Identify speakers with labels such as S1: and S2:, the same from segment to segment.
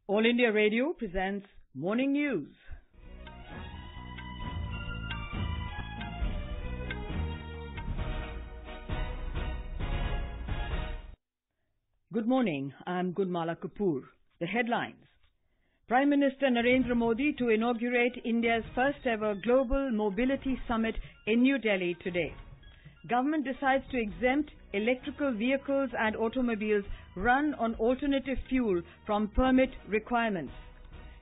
S1: All India Radio presents Morning News. Good morning, I'm Gulmala Kapoor. The headlines. Prime Minister Narendra Modi to inaugurate India's first ever Global Mobility Summit in New Delhi today. Government decides to exempt electrical vehicles and automobiles run on alternative fuel from permit requirements.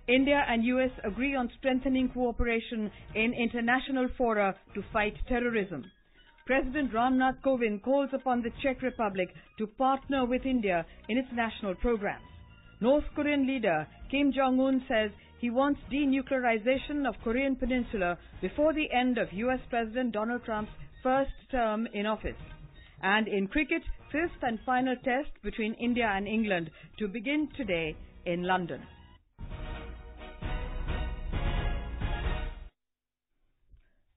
S1: India and US agree on strengthening cooperation in international fora to fight terrorism. President Ramnath Kovind calls upon the Czech Republic to partner with India in its national programs. North Korean leader Kim Jong-un says he wants denuclearization of Korean Peninsula before the end of US President Donald Trump's first term in office. And in cricket, fifth and final test between India and England to begin today in London.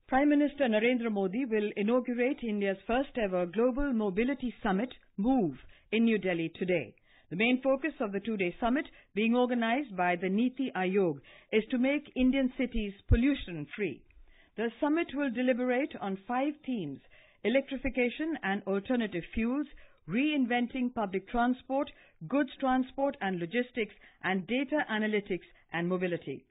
S1: Prime Minister Narendra Modi will inaugurate India's first ever Global Mobility Summit, MOVE, in New Delhi today. The main focus of the two-day summit, being organized by the Niti Aayog, is to make Indian cities pollution-free. The summit will deliberate on 5 themes: electrification and alternative fuels, reinventing public transport, goods transport and logistics, and data analytics and mobility.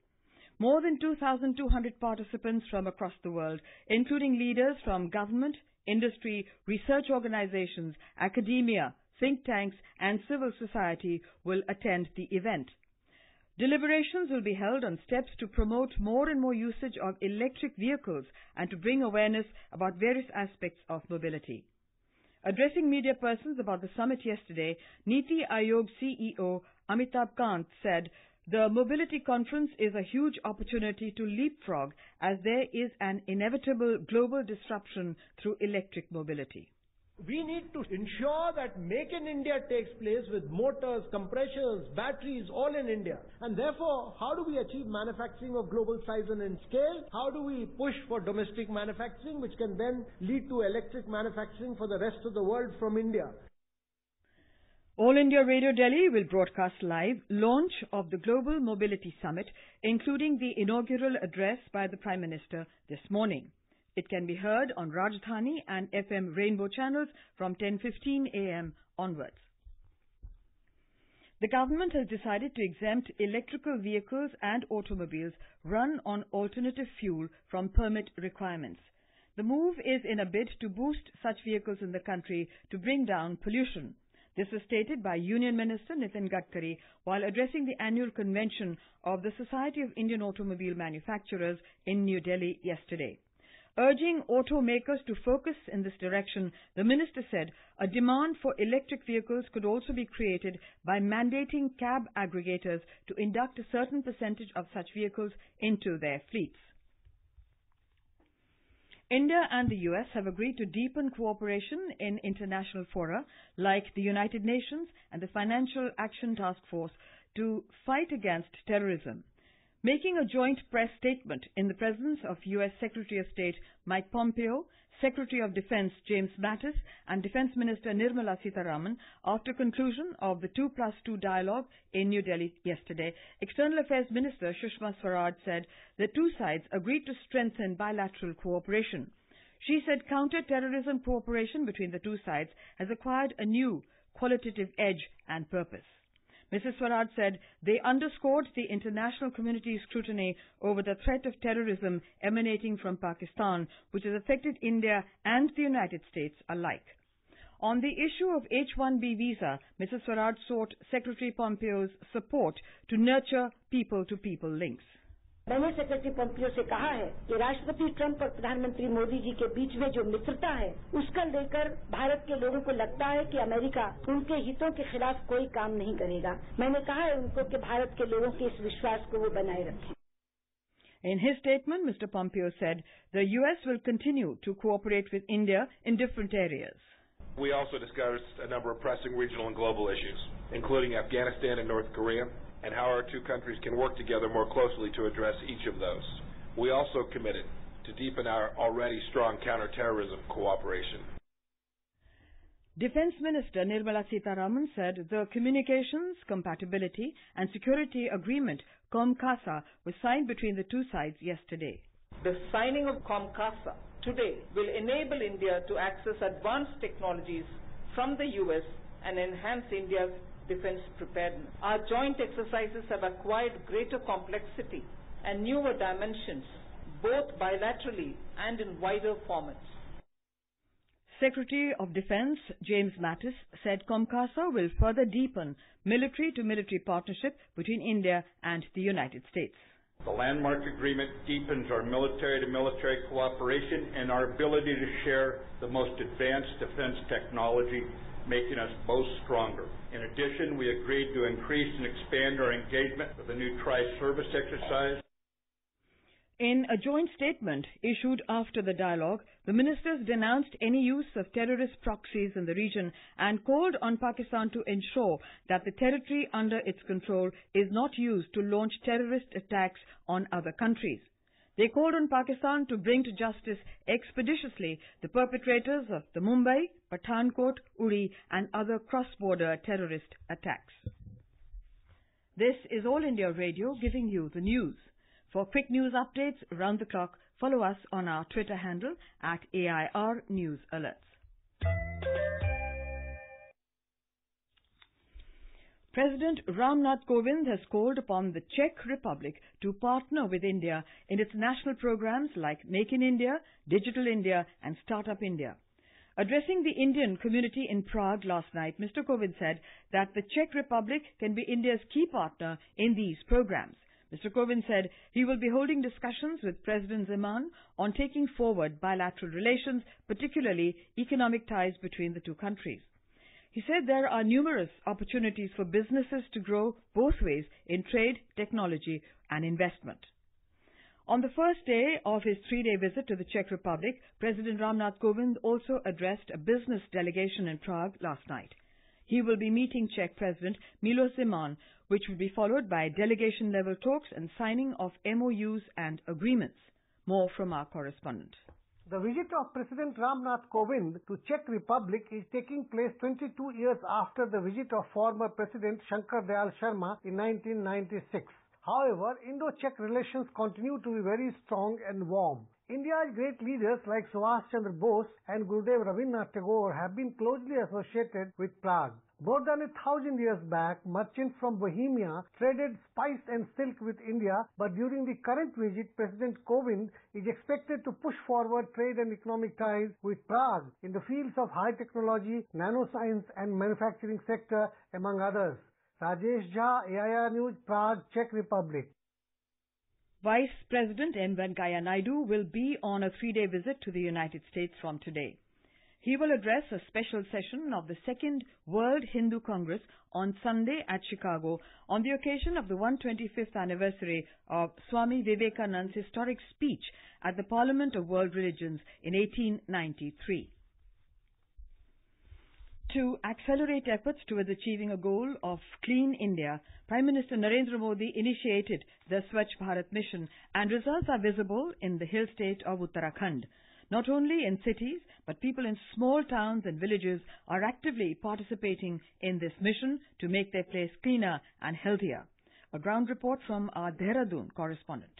S1: More than 2,200 participants from across the world, including leaders from government, industry, research organizations, academia, think tanks, and civil society will attend the event. Deliberations will be held on steps to promote more and more usage of electric vehicles and to bring awareness about various aspects of mobility. Addressing media persons about the summit yesterday, Niti Aayog CEO Amitabh Kant said, "The mobility conference is a huge opportunity to leapfrog as there is an inevitable global disruption through electric mobility."
S2: We need to ensure that Make in India takes place with motors, compressors, batteries, all in India. And therefore, how do we achieve manufacturing of global size and in scale? How do we push for domestic manufacturing, which can then lead to electric manufacturing for the rest of the world from India?
S1: All India Radio Delhi will broadcast live launch of the Global Mobility Summit, including the inaugural address by the Prime Minister this morning. It can be heard on Rajdhani and FM Rainbow channels from 10:15 a.m. onwards. The government has decided to exempt electrical vehicles and automobiles run on alternative fuel from permit requirements. The move is in a bid to boost such vehicles in the country to bring down pollution. This was stated by Union Minister Nitin Gadkari while addressing the annual convention of the Society of Indian Automobile Manufacturers in New Delhi yesterday. Urging automakers to focus in this direction, the minister said a demand for electric vehicles could also be created by mandating cab aggregators to induct a certain percentage of such vehicles into their fleets. India and the US have agreed to deepen cooperation in international fora like the United Nations and the Financial Action Task Force to fight against terrorism. Making a joint press statement in the presence of U.S. Secretary of State Mike Pompeo, Secretary of Defense James Mattis, and Defense Minister Nirmala Sitharaman after conclusion of the 2+2 dialogue in New Delhi yesterday, External Affairs Minister Sushma Swaraj said the two sides agreed to strengthen bilateral cooperation. She said counter-terrorism cooperation between the two sides has acquired a new qualitative edge and purpose. Mrs. Swaraj said they underscored the international community's scrutiny over the threat of terrorism emanating from Pakistan, which has affected India and the United States alike. On the issue of H-1B visa, Mrs. Swaraj sought Secretary Pompeo's support to nurture people-to-people links.
S3: मैंने secretary Pompeo से कहा है कि राष्ट्रपति Trump और प्रधानमंत्री मोदी जी के बीच में जो मित्रता है उसका लेकर भारत के लोगों को लगता है कि अमेरिका उनके हितों के खिलाफ कोई काम नहीं करेगा। मैंने कहा है उनको कि भारत के लोगों के इस विश्वास को वो बनाए रखें।
S1: In his statement, Mr. Pompeo said the U.S. will continue to cooperate with India in different areas.
S4: We also discussed a number of pressing regional and global issues, including Afghanistan and North Korea, and how our two countries can work together more closely to address each of those. We also committed to deepen our already strong counterterrorism cooperation.
S1: Defence Minister Nirmala Sitharaman said the Communications, Compatibility and Security Agreement COMCASA was signed between the two sides yesterday.
S5: The signing of COMCASA today will enable India to access advanced technologies from the US and enhance India's defence preparedness. Our joint exercises have acquired greater complexity and newer dimensions, both bilaterally and in wider formats.
S1: Secretary of Defence James Mattis said COMCASA will further deepen military-to-military partnership between India and the United States.
S6: The landmark agreement deepens our military-to-military cooperation and our ability to share the most advanced defense technology, making us both stronger. In addition, we agreed to increase and expand our engagement with the new tri-service exercise.
S1: In a joint statement issued after the dialogue, the ministers denounced any use of terrorist proxies in the region and called on Pakistan to ensure that the territory under its control is not used to launch terrorist attacks on other countries. They called on Pakistan to bring to justice expeditiously the perpetrators of the Mumbai, Pathankot, Uri and other cross-border terrorist attacks. This is All India Radio giving you the news. For quick news updates around the clock, follow us on our Twitter handle at AIR News Alerts. President Ram Nath Kovind has called upon the Czech Republic to partner with India in its national programs like Make in India, Digital India and Startup India. Addressing the Indian community in Prague last night, Mr. Kovind said that the Czech Republic can be India's key partner in these programs. Mr. Kovind said he will be holding discussions with President Zeman on taking forward bilateral relations, particularly economic ties between the two countries. He said there are numerous opportunities for businesses to grow both ways in trade, technology and investment. On the first day of his three-day visit to the Czech Republic, President Ram Nath Kovind also addressed a business delegation in Prague last night. He will be meeting Czech President Miloš Zeman, which will be followed by delegation-level talks and signing of MOUs and agreements. More from our correspondent.
S2: The visit of President Ram Nath Kovind to Czech Republic is taking place 22 years after the visit of former President Shankar Dayal Sharma in 1996. However, Indo-Czech relations continue to be very strong and warm. India's great leaders like Subhash Chandra Bose and Gurudev Rabindranath Tagore have been closely associated with Prague. More than 1,000 years back, merchants from Bohemia traded spice and silk with India, but during the current visit, President Kovind is expected to push forward trade and economic ties with Prague in the fields of high technology, nanoscience and manufacturing sector, among others. Rajesh Jha, AIR News, Prague, Czech Republic.
S1: Vice President M. Venkaiah Naidu will be on a three-day visit to the United States from today. He will address a special session of the Second World Hindu Congress on Sunday at Chicago on the occasion of the 125th anniversary of Swami Vivekananda's historic speech at the Parliament of World Religions in 1893. To accelerate efforts towards achieving a goal of Clean India, Prime Minister Narendra Modi initiated the Swachh Bharat mission, and results are visible in the hill state of Uttarakhand. Not only in cities, but people in small towns and villages are actively participating in this mission to make their place cleaner and healthier. A ground report from our Dehradun correspondent.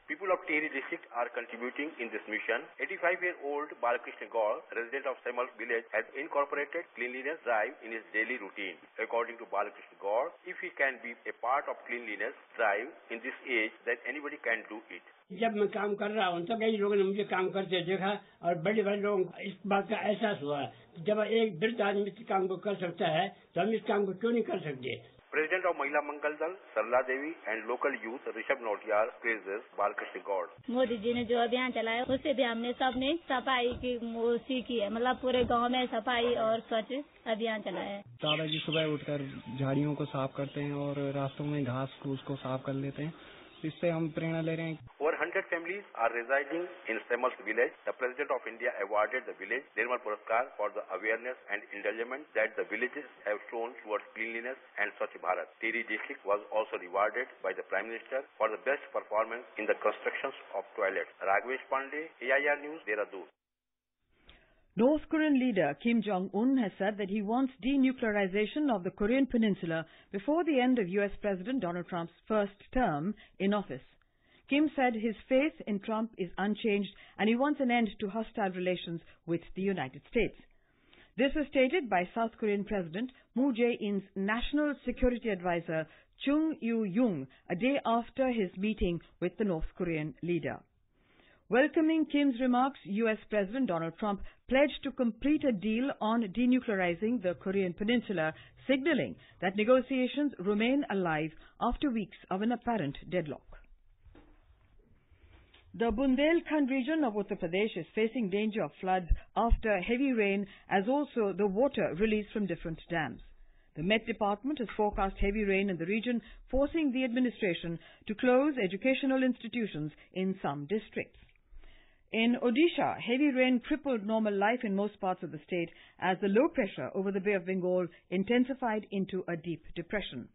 S7: People of Tehri district are contributing in this mission. 85-year-old Balakrishna Gaur, resident of Semal village, has incorporated cleanliness drive in his daily routine. According to Balakrishna Gaur, if he can be a part of cleanliness drive in this age, then anybody can do it.
S8: जब मैं काम कर रहा हूँ तो कई लोगों ने मुझे काम करते देखा और बड़े बड़े लोग इस बात का एहसास हुआ जब एक वृद्ध आदमी इस काम को कर सकता है तो हम इस काम को क्यों नहीं कर सकते.
S7: President of Mahila Mangal Dal, Sarla Devi and local youth Rishabh Nautiyar praises Balakrishna Gaur.
S9: Modi ji ने जो अभियान चलाया उससे भी हमने सबने सफाई की सीखी है. मतलब पूरे गांव में सफाई और स्वच्छ अभियान चलाया है.
S10: दादाजी सुबह उठकर झाड़ियों को साफ करते हैं और रास्तों में घास फूस को साफ कर लेते हैं. इससे हम प्रेरणा ले रहे हैं.
S7: Over 100 families are residing in Semal village. The President of India awarded the village Nirmal Puraskar for the awareness and indulgence that the villages have shown towards cleanliness and Swachh Bharat. Tehri district was also rewarded by the Prime Minister for the best performance in the constructions of toilets. Raghavesh Pandey, AIR News, Dehradun.
S1: North Korean leader Kim Jong-un has said that he wants denuclearization of the Korean Peninsula before the end of U.S. President Donald Trump's first term in office. Kim said his faith in Trump is unchanged and he wants an end to hostile relations with the United States. This was stated by South Korean President Moon Jae-in's National Security Advisor Chung Eui-young a day after his meeting with the North Korean leader. Welcoming Kim's remarks, U.S. President Donald Trump pledged to complete a deal on denuclearizing the Korean Peninsula, signaling that negotiations remain alive after weeks of an apparent deadlock. The Bundelkhand region of Uttar Pradesh is facing danger of floods after heavy rain, as also the water released from different dams. The Met Department has forecast heavy rain in the region, forcing the administration to close educational institutions in some districts. In Odisha, heavy rain crippled normal life in most parts of the state as the low pressure over the Bay of Bengal intensified into a deep depression.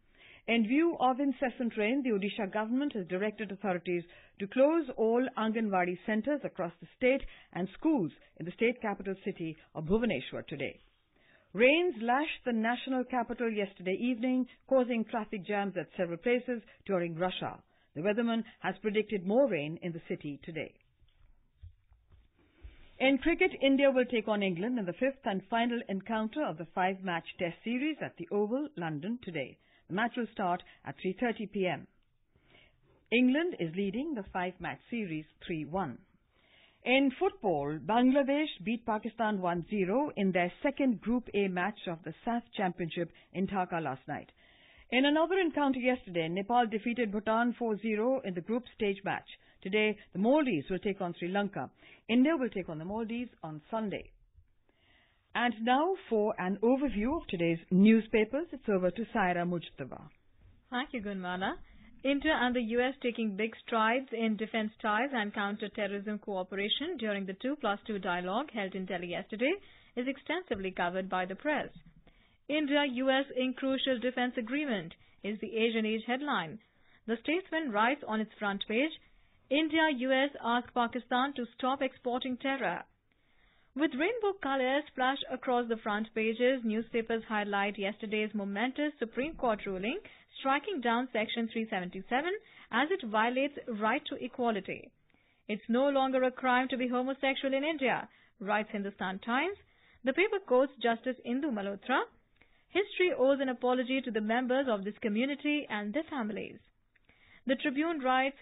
S1: In view of incessant rain, the Odisha government has directed authorities to close all Anganwadi centres across the state and schools in the state capital city of Bhubaneswar today. Rains lashed the national capital yesterday evening, causing traffic jams at several places during rush hour. The weatherman has predicted more rain in the city today. In cricket, India will take on England in the fifth and final encounter of the five-match Test series at the Oval, London today. The match will start at 3:30 p.m. England is leading the five-match series 3-1. In football, Bangladesh beat Pakistan 1-0 in their second Group A match of the SAF Championship in Dhaka last night. In another encounter yesterday, Nepal defeated Bhutan 4-0 in the group stage match. Today, the Maldives will take on Sri Lanka. India will take on the Maldives on Sunday. And now for an overview of today's newspapers, it's over to Saira Mujtaba.
S11: Thank you, Gunmala. India and the U.S. taking big strides in defense ties and counter-terrorism cooperation during the 2+2 dialogue held in Delhi yesterday is extensively covered by the press. India-U.S. in crucial defense agreement is the Asian Age headline. The Statesman writes on its front page, India-U.S. ask Pakistan to stop exporting terror. With rainbow colors splashed across the front pages, newspapers highlight yesterday's momentous Supreme Court ruling striking down Section 377 as it violates right to equality. It's no longer a crime to be homosexual in India, writes Hindustan Times. The paper quotes Justice Indu Malhotra. History owes an apology to the members of this community and their families. The Tribune writes,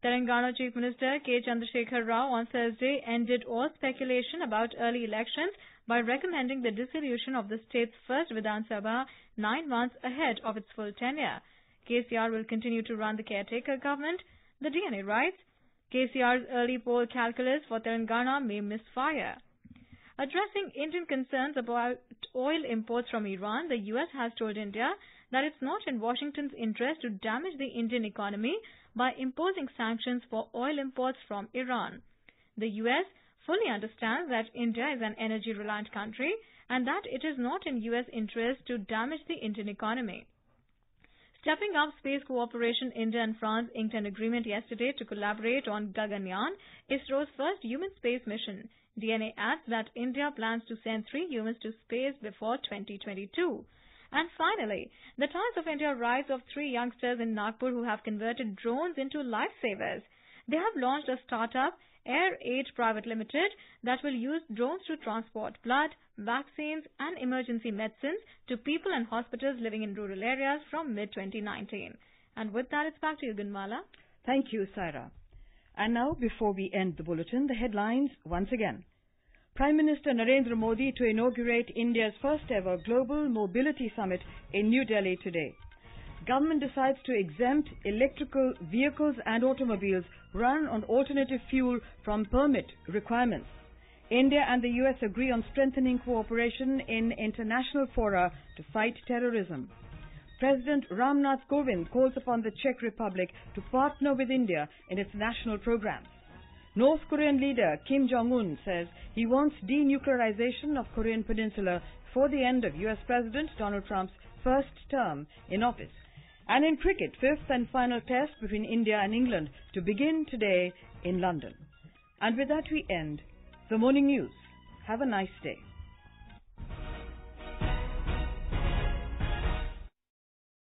S11: Telangana Chief Minister K. Chandrasekhar Rao on Thursday ended all speculation about early elections by recommending the dissolution of the state's first Vidhan Sabha 9 months ahead of its full tenure. KCR will continue to run the caretaker government. The DNA writes, KCR's early poll calculus for Telangana may misfire. Addressing Indian concerns about oil imports from Iran, the U.S. has told India that it's not in Washington's interest to damage the Indian economy by imposing sanctions for oil imports from Iran. The U.S. fully understands that India is an energy-reliant country and that it is not in U.S. interest to damage the Indian economy. Stepping up space cooperation, India and France inked an agreement yesterday to collaborate on Gaganyaan, ISRO's first human space mission. DNA adds that India plans to send 3 humans to space before 2022. And finally, the Times of India writes of 3 youngsters in Nagpur who have converted drones into lifesavers. They have launched a startup, Air Aid Private Limited, that will use drones to transport blood, vaccines and emergency medicines to people and hospitals living in rural areas from mid-2019. And with that, it's back to you, Gunmala.
S1: Thank you, Saira. And now, before we end the bulletin, the headlines once again. Prime Minister Narendra Modi to inaugurate India's first ever Global Mobility Summit in New Delhi today. Government decides to exempt electrical vehicles and automobiles run on alternative fuel from permit requirements. India and the US agree on strengthening cooperation in international fora to fight terrorism. President Ramnath Kovind calls upon the Czech Republic to partner with India in its national programs. North Korean leader Kim Jong-un says he wants denuclearization of Korean Peninsula before the end of US President Donald Trump's first term in office. And in cricket, fifth and final test between India and England to begin today in London. And with that we end the morning news. Have a nice day.